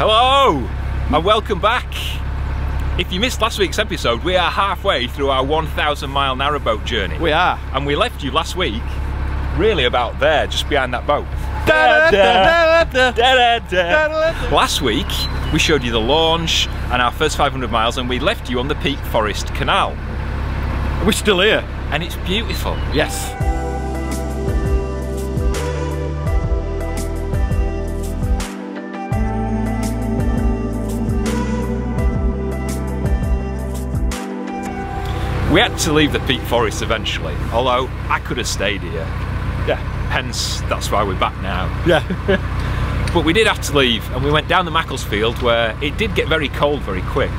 Hello and welcome back. If you missed last week's episode, we are halfway through our 1,000-mile narrowboat journey. We are. And we left you last week, really about there, just behind that boat. Last week, we showed you the launch and our first 500 miles, and we left you on the Peak Forest Canal. We're still here. And it's beautiful. Yes. We had to leave the Peak Forest eventually, although I could have stayed here. Yeah. Hence, that's why we're back now. Yeah. But we did have to leave, and we went down the Macclesfield where it did get very cold very quick.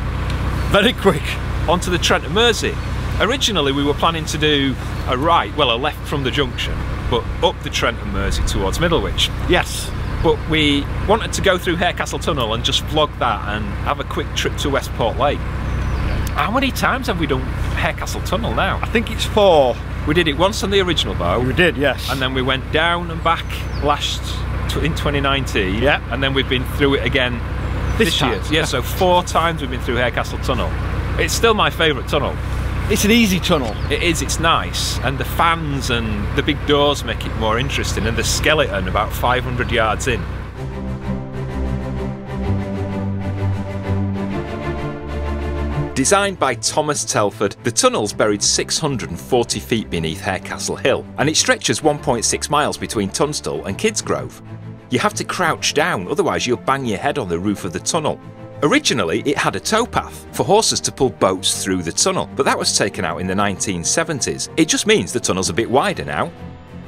Very quick. Onto the Trent and Mersey. Originally we were planning to do a right, well a left from the junction, but up the Trent and Mersey towards Middlewich. Yes. But we wanted to go through Harecastle Tunnel and just vlog that and have a quick trip to Westport Lake. How many times have we done Harecastle Tunnel now? I think it's 4. We did it once on the original boat. We did, yes. And then we went down and back in 2019. Yeah. And then we've been through it again this year. Yeah, so 4 times we've been through Harecastle Tunnel. It's still my favourite tunnel. It's an easy tunnel. It is, it's nice. And the fans and the big doors make it more interesting, and the skeleton about 500 yards in. Designed by Thomas Telford, the tunnel's buried 640 feet beneath Harecastle Hill, and it stretches 1.6 miles between Tunstall and Kidsgrove. You have to crouch down, otherwise you'll bang your head on the roof of the tunnel. Originally, it had a towpath for horses to pull boats through the tunnel, but that was taken out in the 1970s. It just means the tunnel's a bit wider now.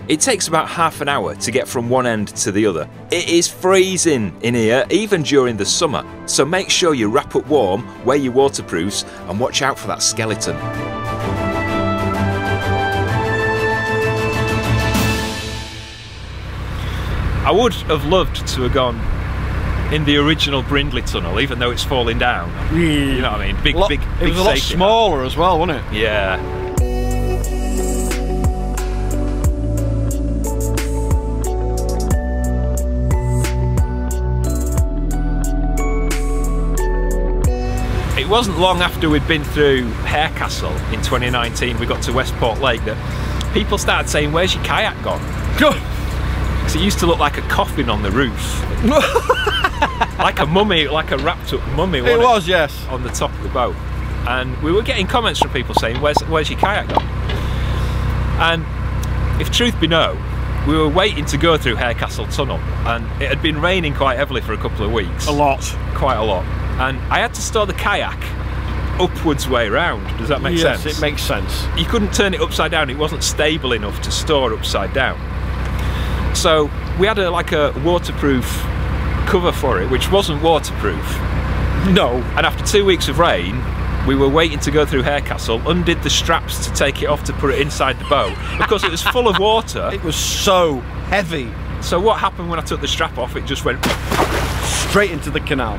It takes about half an hour to get from one end to the other. It is freezing in here, even during the summer, so make sure you wrap up warm, wear your waterproofs, and watch out for that skeleton. I would have loved to have gone in the original Brindley Tunnel, even though it's falling down. You know what I mean? Big it was a lot smaller as well, wasn't it? Yeah. It wasn't long after we'd been through Harecastle in 2019, we got to Westport Lake, that people started saying, "Where's your kayak gone?" Because it used to look like a coffin on the roof. Like a mummy, like a wrapped up mummy. It was, yes. On the top of the boat. And we were getting comments from people saying, where's your kayak gone? And if truth be known, we were waiting to go through Harecastle Tunnel, and it had been raining quite heavily for a couple of weeks. A lot. Quite a lot. And I had to store the kayak upwards way round. Does that make sense? Yes, it makes sense. You couldn't turn it upside down, it wasn't stable enough to store upside down. So we had like a waterproof cover for it, which wasn't waterproof. No. And after 2 weeks of rain, we were waiting to go through Harecastle, undid the straps to take it off to put it inside the boat, because it was full of water. It was so heavy. So what happened when I took the strap off? It just went straight into the canal.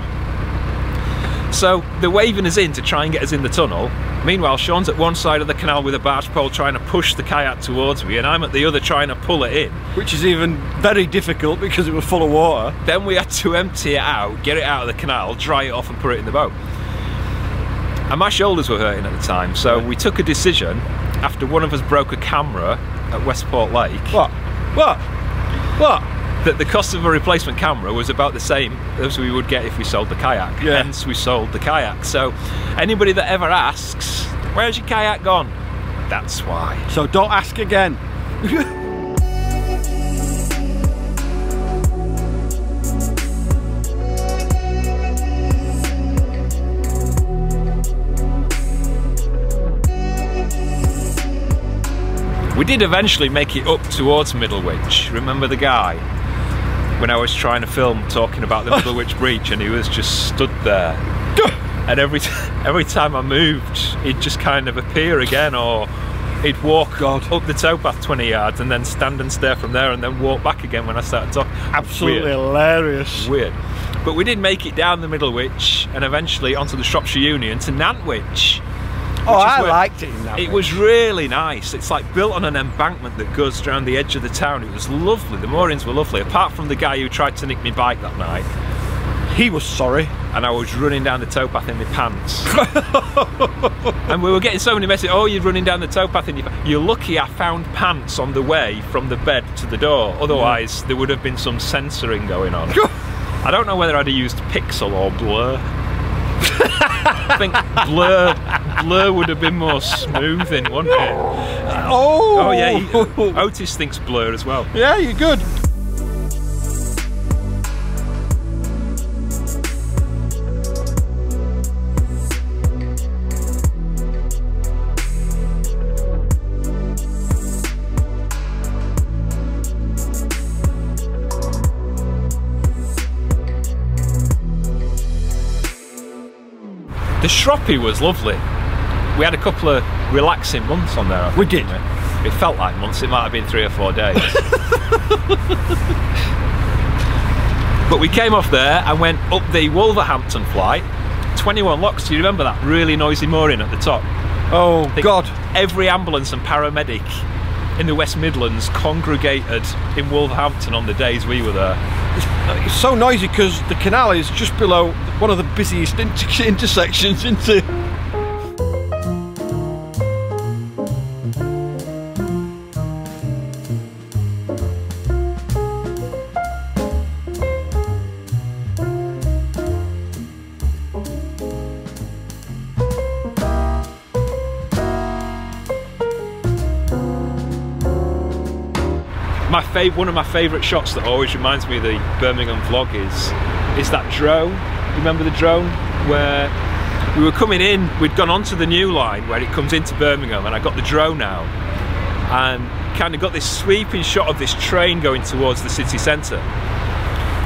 So they're waving us in to try and get us in the tunnel. Meanwhile, Sean's at one side of the canal with a barge pole trying to push the kayak towards me, and I'm at the other trying to pull it in. Which is even very difficult because it was full of water. Then we had to empty it out, get it out of the canal, dry it off and put it in the boat. And my shoulders were hurting at the time, so we took a decision after one of us broke a camera at Westport Lake. What? That the cost of a replacement camera was about the same as we would get if we sold the kayak. Yeah. Hence we sold the kayak. So anybody that ever asks, "Where's your kayak gone?" That's why. So don't ask again. We did eventually make it up towards Middlewich. Remember the guy? When I was trying to film talking about the Middlewich Breach, and he was just stood there. And every time I moved, he'd just kind of appear again, or he'd walk up the towpath 20 yards and then stand and stare from there and then walk back again when I started talking. Absolutely hilarious. Weird. But we did make it down the Middlewich and eventually onto the Shropshire Union to Nantwich. Oh, I liked it in Nantwich. It was really nice. It's like built on an embankment that goes around the edge of the town. It was lovely. The moorings were lovely, apart from the guy who tried to nick me bike that night. He was sorry. And I was running down the towpath in my pants. And we were getting so many messages, oh, you're running down the towpath in your pants. You're lucky I found pants on the way from the bed to the door. Otherwise, there would have been some censoring going on. I don't know whether I'd have used pixel or blur. I think blur would have been more smoothing, wouldn't it? Oh yeah, Otis thinks blur as well. Yeah, you're good. The Shropshire was lovely. We had a couple of relaxing months on there, I think. We did. It felt like months, it might have been 3 or 4 days. But we came off there and went up the Wolverhampton flight, 21 locks. Do you remember that really noisy mooring at the top? Oh God. Every ambulance and paramedic in the West Midlands congregated in Wolverhampton on the days we were there. It's so noisy because the canal is just below one of the busiest intersections into. One of my favourite shots that always reminds me of the Birmingham vlog is that drone. You remember the drone? Where we were coming in, we'd gone onto the new line where it comes into Birmingham, and I got the drone out and kind of got this sweeping shot of this train going towards the city centre.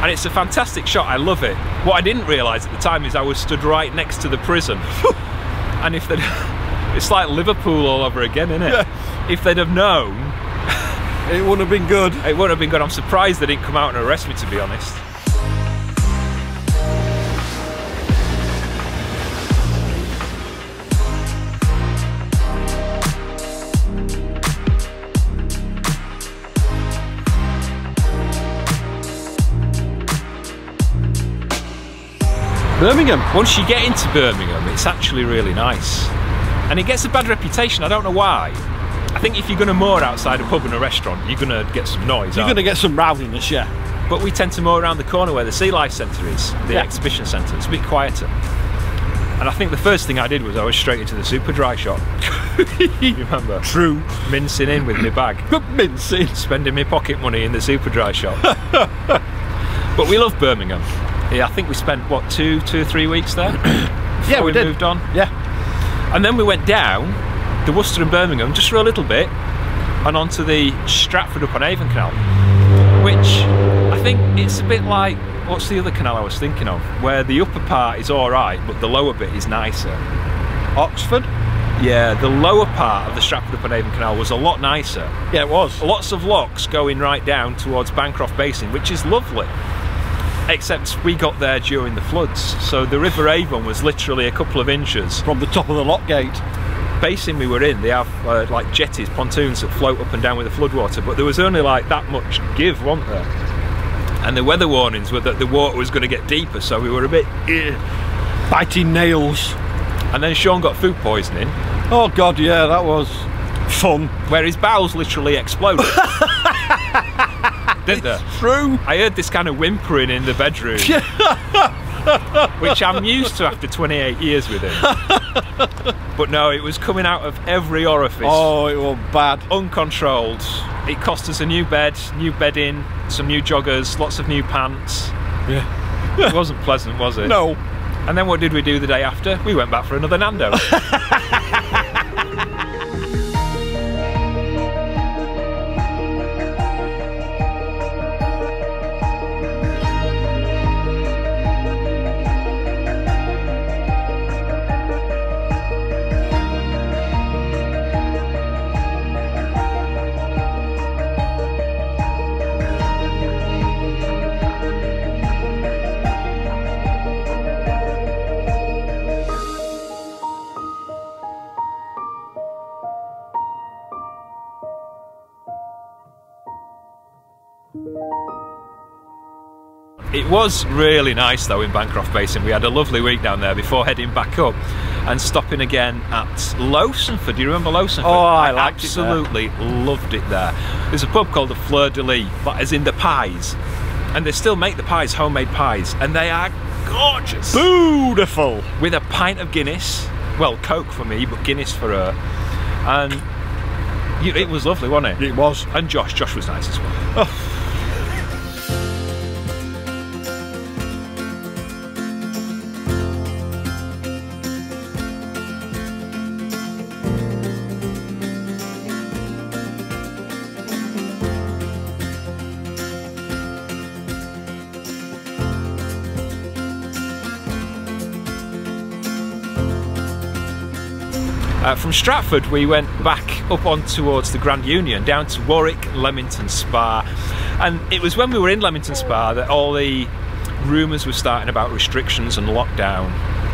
And it's a fantastic shot, I love it. What I didn't realise at the time is I was stood right next to the prison. And if they'd, it's like Liverpool all over again, isn't it? Yeah. If they'd have known, it wouldn't have been good. It wouldn't have been good. I'm surprised they didn't come out and arrest me, to be honest. Birmingham. Once you get into Birmingham, it's actually really nice. And it gets a bad reputation, I don't know why. I think if you're going to moor outside a pub and a restaurant, you're going to get some noise. You're going to get some rowdiness, yeah. But we tend to moor around the corner where the Sea Life Centre is, the exhibition centre. It's a bit quieter. And I think the first thing I did was I was straight into the super dry shop. You remember? True. Mincing in with my bag. Mincing. Spending my pocket money in the super dry shop. But we love Birmingham. Yeah, I think we spent, what, two or 3 weeks there? Yeah, we did. Moved on. Yeah. And then we went down the Worcester and Birmingham just for a little bit and onto the Stratford up on Avon Canal, which I think it's a bit like, what's the other canal I was thinking of, where the upper part is alright but the lower bit is nicer. Oxford? Yeah, the lower part of the Stratford upon Avon Canal was a lot nicer. Yeah, it was. Lots of locks going right down towards Bancroft Basin, which is lovely. Except we got there during the floods, so the River Avon was literally a couple of inches. From the top of the lock gate. Basin we were in, they have like jetties, pontoons that float up and down with the floodwater, but there was only like that much give, wasn't there? And the weather warnings were that the water was going to get deeper, so we were a bit biting nails. And then Sean got food poisoning. Oh God, yeah, that was fun. Where his bowels literally exploded. Didn't they? True. I heard this kind of whimpering in the bedroom. Which I'm used to after 28 years with him. But no, it was coming out of every orifice. Oh, it was bad. Uncontrolled. It cost us a new bedding, some new joggers, lots of new pants. Yeah. It wasn't pleasant, was it? No. And then what did we do the day after? We went back for another Nando's. It was really nice though in Bancroft Basin. We had a lovely week down there before heading back up and stopping again at Lowsonford. Do you remember Lowsonford? Oh, I liked it there. Absolutely loved it there. There's a pub called the Fleur de Lis, as in the pies, and they still make the pies, homemade pies, and they are gorgeous. Beautiful. With a pint of Guinness, well, Coke for me, but Guinness for her, and it was lovely, wasn't it? It was. And Josh was nice as well. Oh. From Stratford we went back up on towards the Grand Union, down to Warwick, Leamington Spa, and it was when we were in Leamington Spa that all the rumours were starting about restrictions and lockdown,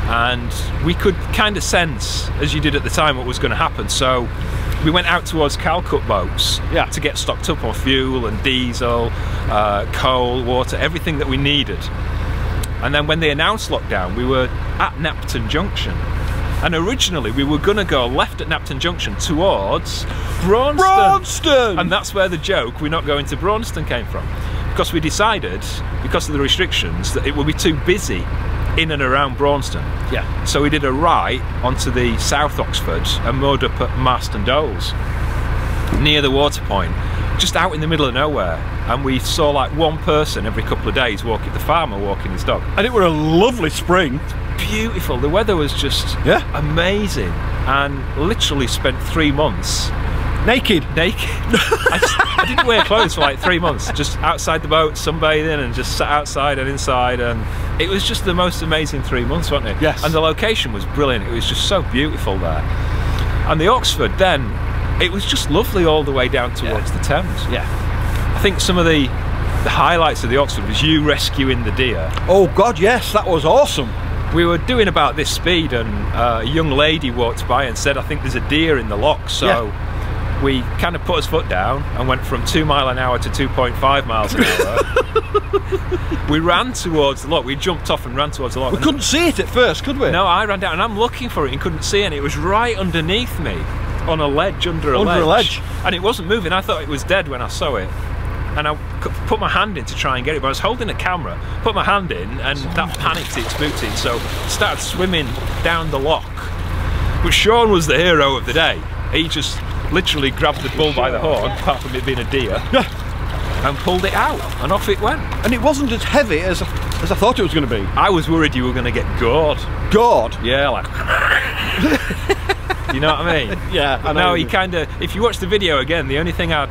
and we could kind of sense, as you did at the time, what was going to happen. So we went out towards Calcutt Boats to get stocked up on fuel and diesel, coal, water, everything that we needed. And then when they announced lockdown, we were at Napton Junction. And originally we were going to go left at Napton Junction towards Braunston. And that's where the joke, we're not going to Braunston, came from. Because we decided, because of the restrictions, that it would be too busy in and around Braunston. Yeah. So we did a right onto the South Oxford and moored up at Marston Doles, near the water point, just out in the middle of nowhere. And we saw like one person every couple of days walking, the farmer walking his dog. And it were a lovely spring. Beautiful. The weather was just amazing, and literally spent 3 months naked. I didn't wear clothes for like 3 months, just outside the boat sunbathing and just sat outside and inside, and it was just the most amazing 3 months, wasn't it? Yes. And the location was brilliant. It was just so beautiful there. And the Oxford then, it was just lovely all the way down towards the Thames. Yeah. I think some of the highlights of the Oxford was you rescuing the deer. Oh God, yes, that was awesome. We were doing about this speed, and a young lady walked by and said, I think there's a deer in the lock. So we kind of put his foot down and went from 2 miles an hour to 2.5 miles an hour. We ran towards the lock. We jumped off and ran towards the lock. We couldn't see it at first, could we? No, I ran down and I'm looking for it and couldn't see it. And it was right underneath me on a ledge, under a ledge. And it wasn't moving. I thought it was dead when I saw it. And I put my hand in to try and get it, but I was holding a camera, put my hand in, and that panicked it, spooked it, so started swimming down the lock. But Sean was the hero of the day. He just literally grabbed the bull by the horn, apart from it being a deer, and pulled it out, and off it went. And it wasn't as heavy as I thought it was going to be. I was worried you were going to get gored. Gored? Yeah, like... You know what I mean? Yeah, I know. No, he kind of... If you watch the video again, the only thing I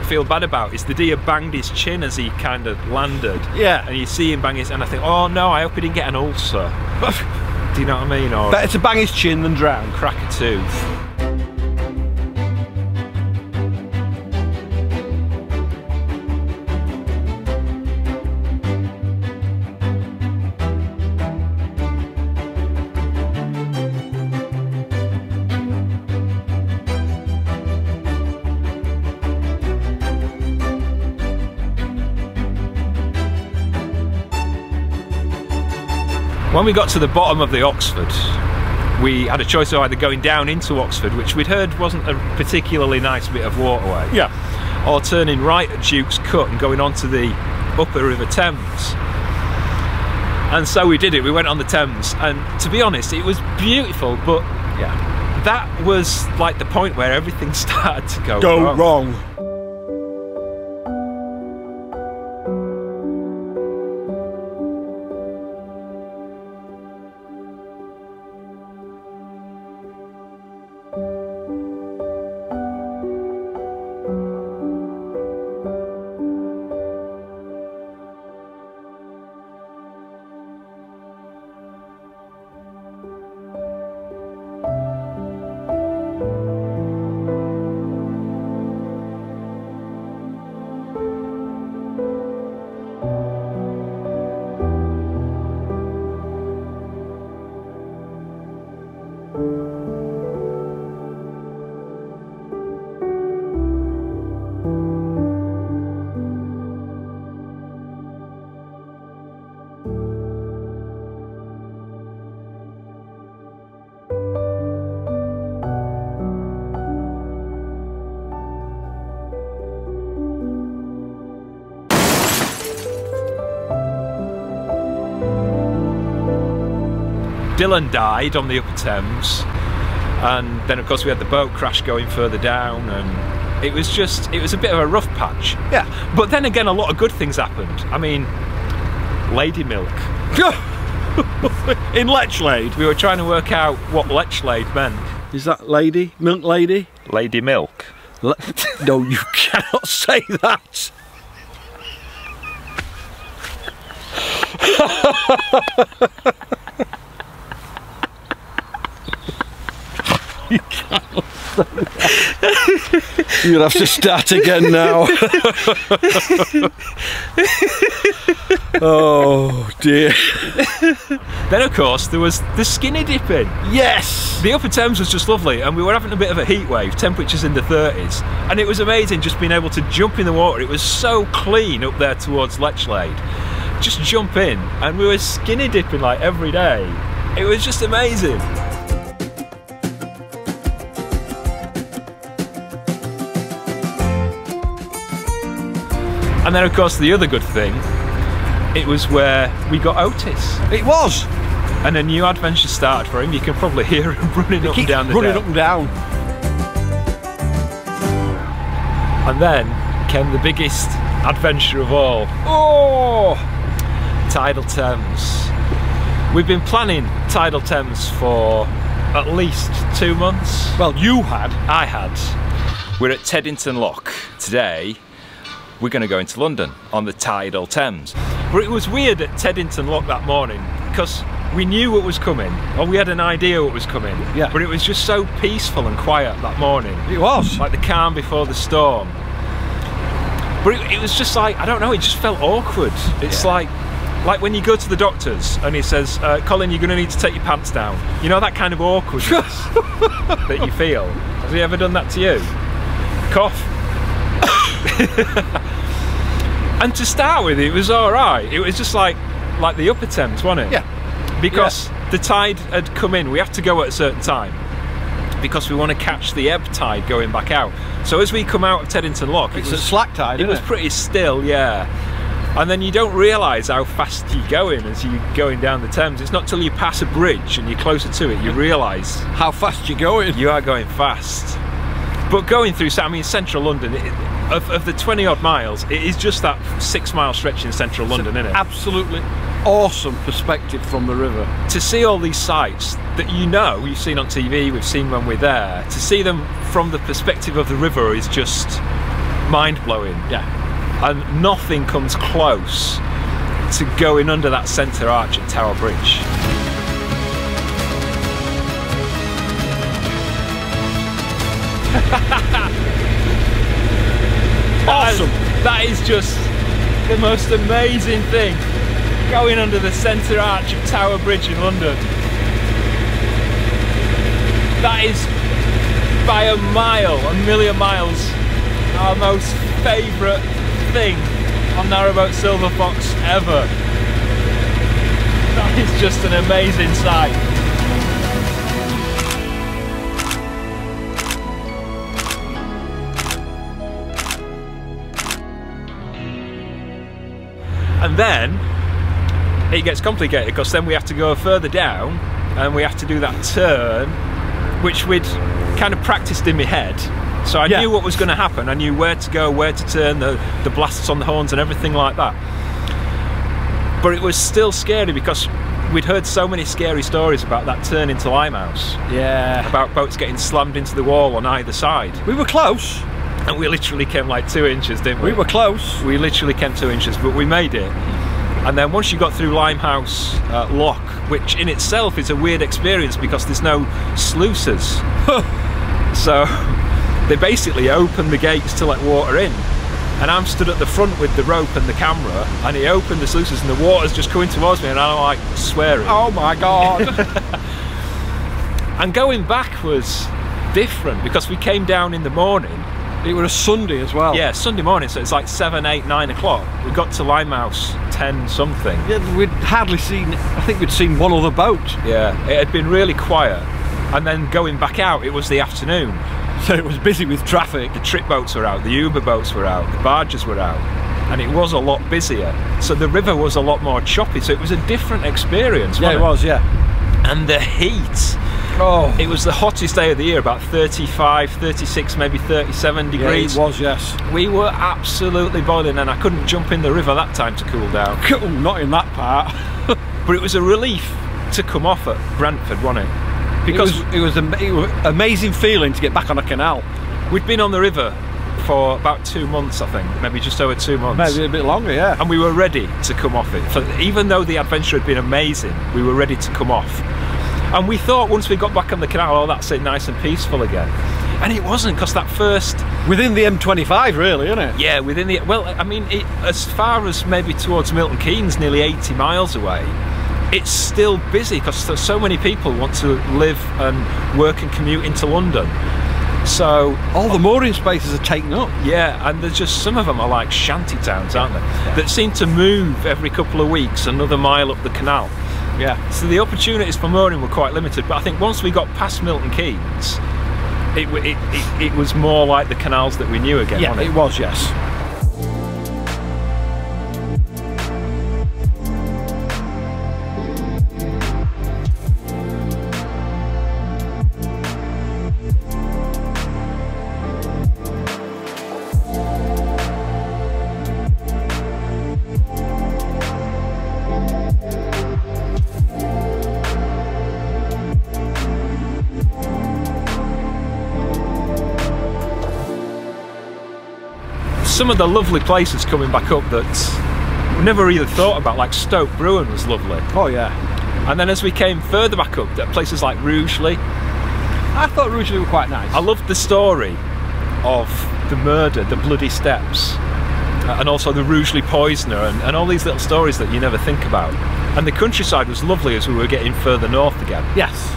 feel bad about is the deer banged his chin as he kind of landed. Yeah. And you see him bang his... And I think, oh no, I hope he didn't get an ulcer. Do you know what I mean? Or better to bang his chin than drown. Crack a tooth. When we got to the bottom of the Oxford, we had a choice of either going down into Oxford, which we'd heard wasn't a particularly nice bit of waterway, or turning right at Duke's Cut and going onto the upper River Thames. And so we did it. We went on the Thames, and to be honest, it was beautiful, but that was like the point where everything started to go wrong. Dylan died on the Upper Thames, and then of course we had the boat crash going further down, and it was a bit of a rough patch. Yeah. But then again, a lot of good things happened. I mean, Lady Milk. In Lechlade? We were trying to work out what Lechlade meant. Is that lady? Milk lady? Lady Milk. No, you cannot say that. You cannot say that. You'll have to start again now. Oh dear. Then of course there was the skinny dipping. Yes! The Upper Thames was just lovely, and we were having a bit of a heat wave, temperatures in the 30s, and it was amazing just being able to jump in the water. It was so clean up there towards Lechlade. Just jump in, and we were skinny dipping like every day. It was just amazing. And then of course the other good thing, it was where we got Otis. It was! And a new adventure started for him. You can probably hear him running up and down the running deck. up and down. And then came the biggest adventure of all. Oh! Tidal Thames. We've been planning Tidal Thames for at least 2 months. Well, you had. I had. We're at Teddington Lock today. We're going to go into London on the Tidal Thames. But it was weird at Teddington Lock that morning because we knew what was coming, or we had an idea what was coming. Yeah. But it was just so peaceful and quiet that morning. It was. Like the calm before the storm. But it was just like, I don't know, it just felt awkward. It's like when you go to the doctor's and he says, Colin, you're going to need to take your pants down. You know, that kind of awkwardness that you feel. Has he ever done that to you? Cough. And to start with, it was alright. It was just like the Upper Thames, wasn't it? Yeah. Because the tide had come in. We have to go at a certain time because we want to catch the ebb tide going back out. So as we come out of Teddington Lock, it's a slack tide, it was pretty still, yeah. And then you don't realise how fast you're going as you're going down the Thames. It's not till you pass a bridge and you're closer to it, you realise how fast you're going. You are going fast. But going through, I mean, central London, of the 20 odd miles, it is just that 6 mile stretch in central London, isn't it? Absolutely awesome perspective from the river. To see all these sites that you've seen on TV, we've seen when we're there, to see them from the perspective of the river is just mind-blowing. Yeah. And nothing comes close to going under that centre arch at Tower Bridge. Awesome. That is just the most amazing thing, going under the centre arch of Tower Bridge in London. That is by a mile, a million miles, our most favourite thing on Narrowboat Silver Fox ever. That is just an amazing sight. And then it gets complicated because then we have to go further down and we have to do that turn, which we'd kind of practiced in my head. So I knew what was going to happen. I knew where to go, where to turn, the blasts on the horns and everything like that. But it was still scary because we'd heard so many scary stories about that turn into Limehouse. Yeah. About boats getting slammed into the wall on either side. We were close. And we literally came like 2 inches, didn't we? We were close. We literally came 2 inches, but we made it. And then once you got through Limehouse Lock, which in itself is a weird experience because there's no sluices. So they basically opened the gates to let water in. And I'm stood at the front with the rope and the camera, and he opened the sluices and the water's just coming towards me and I'm like swearing. Oh my God. And going back was different because we came down in the morning. It was a Sunday as well. Yeah, Sunday morning, so it's like 7, 8, 9 o'clock. We got to Limehouse 10 something. Yeah, we'd hardly seen, I think we'd seen one other boat. Yeah, it had been really quiet. And then going back out, it was the afternoon. So it was busy with traffic. The trip boats were out, the Uber boats were out, the barges were out. And it was a lot busier. So the river was a lot more choppy, so it was a different experience, wasn't it? Yeah, it was, yeah. And the heat. Oh, It was the hottest day of the year, about 35, 36, maybe 37 degrees. yeah, it was, yes. We were absolutely boiling, and I couldn't jump in the river that time to cool down. Oh, not in that part. But it was a relief to come off at Brentford, wasn't it? Because it was an amazing feeling to get back on a canal. we'd been on the river for about 2 months, I think, maybe just over 2 months. Maybe a bit longer, yeah. And we were ready to come off it. Even though the adventure had been amazing, we were ready to come off. And we thought once we got back on the canal, oh, that's it, nice and peaceful again. And it wasn't, because that first... Within the M25, really, isn't it? Yeah, within the... Well, I mean, as far as maybe towards Milton Keynes, nearly 80 miles away, it's still busy, because so many people want to live and work and commute into London. So... All the mooring spaces are taken up. Yeah, and there's just some of them are like shanty towns, aren't they? That seem to move every couple of weeks another mile up the canal. Yeah. So the opportunities for mooring were quite limited, but I think once we got past Milton Keynes, it was more like the canals that we knew again, Yeah, wasn't it? it was, yes. Some of the lovely places coming back up that we never really thought about, like Stoke Bruin was lovely. Oh, yeah. And then as we came further back up, there are places like Rugeley. I thought Rugeley were quite nice. I loved the story of the murder, the bloody steps, and also the Rugeley poisoner, and all these little stories that you never think about. And the countryside was lovely as we were getting further north again. Yes.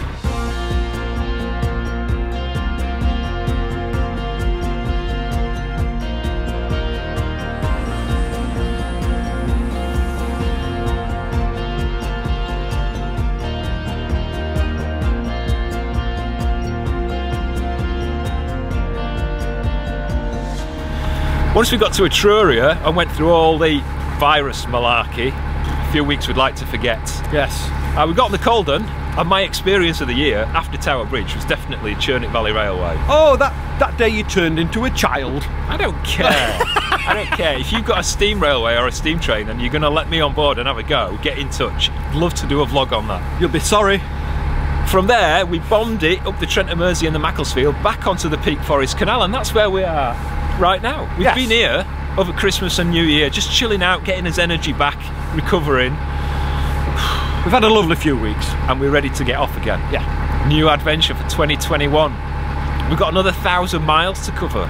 Once we got to Etruria and went through all the virus malarkey, a few weeks we'd like to forget. Yes. We got on the Colden, and my experience of the year after Tower Bridge was definitely Churnick Valley Railway. Oh, that day you turned into a child. I don't care. I don't care. If you've got a steam railway or a steam train and you're going to let me on board and have a go, get in touch. I'd love to do a vlog on that. You'll be sorry. From there, we bombed it up the Trent Mersey and the Macclesfield back onto the Peak Forest Canal, and that's where we are right now. We've been here over Christmas and New Year, just chilling out, getting his energy back, recovering. We've had a lovely few weeks. And we're ready to get off again. Yeah. New adventure for 2021. We've got another 1,000 miles to cover.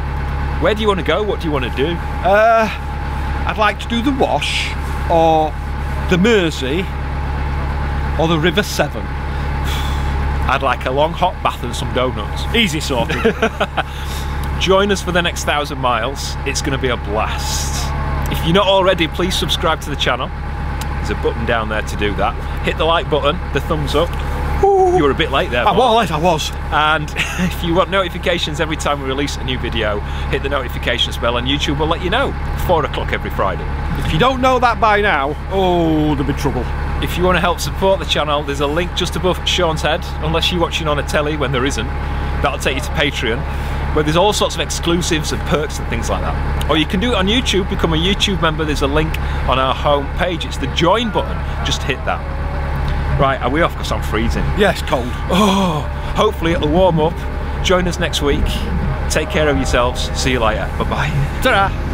Where do you want to go? What do you want to do? I'd like to do the Wash, or the Mersey, or the River Severn. I'd like a long hot bath and some donuts. Easy sorted. Join us for the next 1,000 miles. It's going to be a blast. If you're not already, please subscribe to the channel. There's a button down there to do that. Hit the like button, the thumbs up. Ooh. You were a bit late there, Mark. I was. And if you want notifications every time we release a new video, hit the notifications bell and YouTube will let you know. 4 o'clock every Friday. If you don't know that by now, oh, there'll be trouble. If you want to help support the channel, there's a link just above Sean's head, unless you're watching on a telly when there isn't. That'll take you to Patreon, where there's all sorts of exclusives and perks and things like that. Or you can do it on YouTube, become a YouTube member. There's a link on our home page. It's the join button. Just hit that. Right, are we off? Because I'm freezing. Yes, cold. Oh, hopefully it'll warm up. Join us next week. Take care of yourselves. See you later. Bye-bye. Ta-ra.